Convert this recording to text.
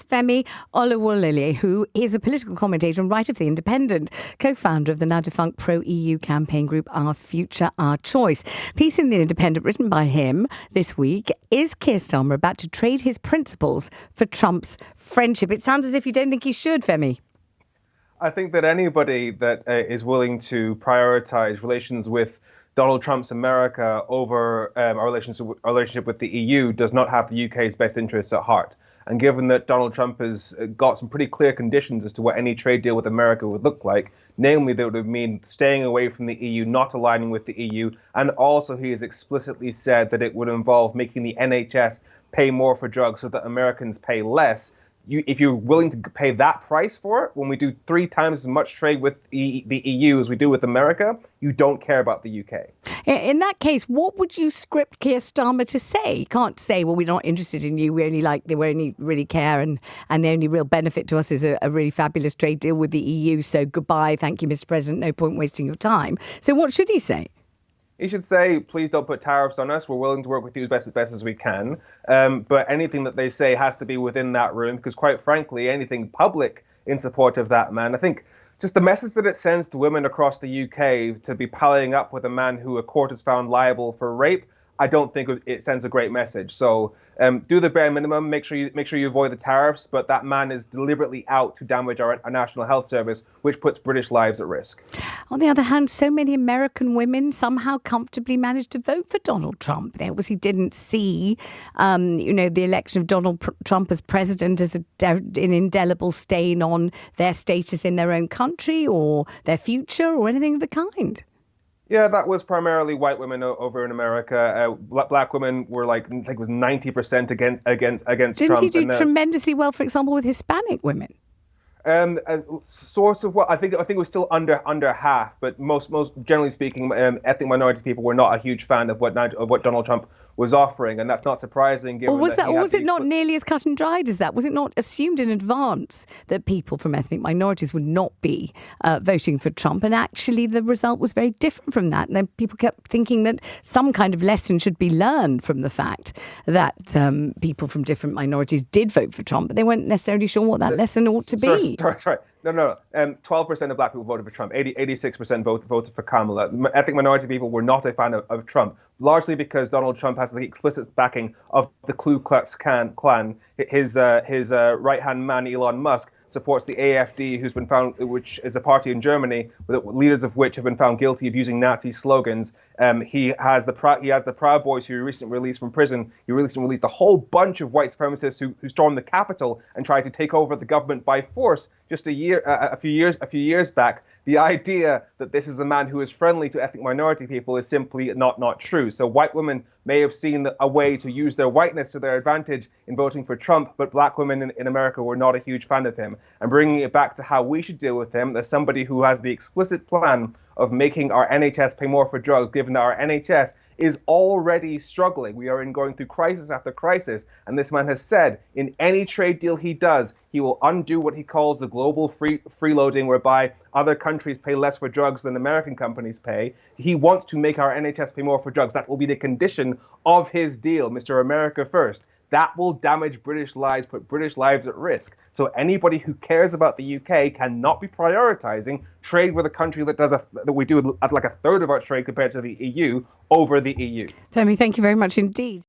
Femi Olawolele, who is a political commentator and writer for The Independent, co-founder of the now-defunct pro-EU campaign group Our Future, Our Choice. Piece in The Independent written by him this week: is Keir Starmer about to trade his principles for Trump's friendship? It sounds as if you don't think he should, Femi. I think that anybody that is willing to prioritize relations with Donald Trump's America over our relationship with the EU does not have the UK's best interests at heart. And given that Donald Trump has got some pretty clear conditions as to what any trade deal with America would look like, namely that would mean staying away from the EU, not aligning with the EU, and also he has explicitly said that it would involve making the NHS pay more for drugs so that Americans pay less. If you're willing to pay that price for it, when we do 3 times as much trade with the EU as we do with America, you don't care about the UK. In that case, what would you script Keir Starmer to say? You can't say, well, we're not interested in you. We only really care, and the only real benefit to us is a really fabulous trade deal with the EU. So goodbye, thank you, Mr. President. No point wasting your time. So what should he say? He should say, please don't put tariffs on us. We're willing to work with you as best as we can. But anything that they say has to be within that room, because quite frankly, anything public in support of that man, I think just the message that it sends to women across the UK to be pallying up with a man who a court has found liable for rape, I don't think it sends a great message. So do the bare minimum. Make sure you avoid the tariffs. But that man is deliberately out to damage our National Health Service, which puts British lives at risk. On the other hand, so many American women somehow comfortably managed to vote for Donald Trump. They obviously didn't see, the election of Donald Trump as president as an indelible stain on their status in their own country or their future or anything of the kind. Yeah, that was primarily white women over in America. Black women were I think it was 90% against Didn't Trump. he do tremendously well, for example, with Hispanic women? Source of what I think it was still under half, but most generally speaking, ethnic minority people were not a huge fan of what Donald Trump was offering, and that's not surprising. Given was it not nearly as cut and dried as that? Was it not assumed in advance that people from ethnic minorities would not be voting for Trump, and actually the result was very different from that? And then people kept thinking that some kind of lesson should be learned from the fact that people from different minorities did vote for Trump, but they weren't necessarily sure what that lesson ought to be. Sorry. No. 12% of black people voted for Trump. 86% voted for Kamala. Ethnic minority people were not a fan of Trump, largely because Donald Trump has the explicit backing of the Ku Klux Klan. His right-hand man, Elon Musk, supports the AfD, which is a party in Germany, leaders of which have been found guilty of using Nazi slogans. He has the Proud Boys, who he recently released from prison. He released a whole bunch of white supremacists who stormed the Capitol and tried to take over the government by force just a few years back. The idea that this is a man who is friendly to ethnic minority people is simply not true. So white women may have seen a way to use their whiteness to their advantage in voting for Trump, but black women in America were not a huge fan of him. And bringing it back to how we should deal with him, as somebody who has the explicit plan of making our NHS pay more for drugs, given that our NHS is already struggling. We are going through crisis after crisis. And this man has said in any trade deal he does, he will undo what he calls the global freeloading, whereby other countries pay less for drugs than American companies pay. He wants to make our NHS pay more for drugs. That will be the condition of his deal, Mr. America First. That will damage British lives, put British lives at risk. So anybody who cares about the UK cannot be prioritizing trade with a country that we do at like a third of our trade compared to the EU over the EU. Femi, thank you very much indeed.